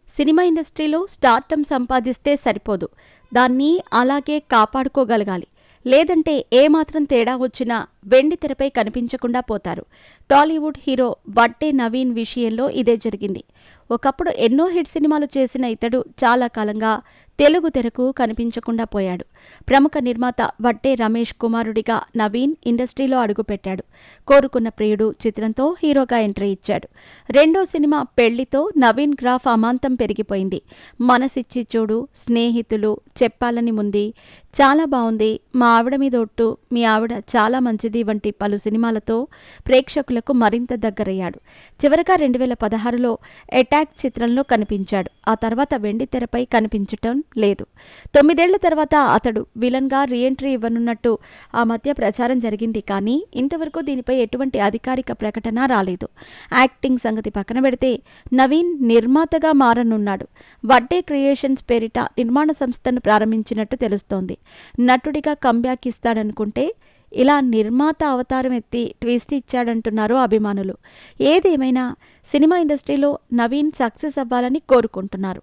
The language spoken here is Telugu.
సినిమా ఇండస్ట్రీలో స్టార్డమ్ సంపాదిస్తే సరిపోదు. దాన్ని అలాగే కాపాడుకోగలగాలి. లేదంటే ఏమాత్రం తేడా వచ్చినా వెండితెరపై కనిపించకుండా పోతారు. టాలీవుడ్ హీరో వడ్డే నవీన్ విషయంలో ఇదే జరిగింది. ఒకప్పుడు ఎన్నో హిట్ సినిమాలు చేసిన ఇతడు చాలా కాలంగా తెలుగు తెరకు కనిపించకుండా పోయాడు. ప్రముఖ నిర్మాత వడ్డే రమేష్ కుమారుడిగా నవీన్ ఇండస్ట్రీలో అడుగుపెట్టాడు. కోరుకున్న ప్రియుడు చిత్రంతో హీరోగా ఎంట్రీ ఇచ్చాడు. రెండో సినిమా పెళ్లితో నవీన్ గ్రాఫ్ అమాంతం పెరిగిపోయింది. మనసిచ్చి చూడు, స్నేహితులు, చెప్పాలని ముంది, చాలా బావుంది, మా ఆవిడ మీద ఒట్టు, మీ ఆవిడ చాలా మంచిది వంటి పలు సినిమాలతో ప్రేక్షకులకు మరింత దగ్గరయ్యాడు. చివరగా 2016లో అటాక్ చిత్రంలో కనిపించాడు. ఆ తర్వాత వెండితెరపై కనిపించటం లేదు. 9 ఏళ్ల తర్వాత అతడు విలన్గా రీఎంట్రీ ఇవ్వనున్నట్టు ఆ మధ్య ప్రచారం జరిగింది. కానీ ఇంతవరకు దీనిపై ఎటువంటి అధికారిక ప్రకటన రాలేదు. యాక్టింగ్ సంగతి పక్కన పెడితే నవీన్ నిర్మాతగా మారనున్నాడు. వడ్డే క్రియేషన్స్ పేరిట నిర్మాణ సంస్థను ప్రారంభించినట్టు తెలుస్తోంది. నటుడిగా కంబ్యాక్ ఇస్తాడనుకుంటే ఇలా నిర్మాత అవతారం ఎత్తి ట్విస్ట్ ఇచ్చాడంటున్నారు అభిమానులు. ఏదేమైనా సినిమా ఇండస్ట్రీలో నవీన్ సక్సెస్ అవ్వాలని కోరుకుంటున్నారు.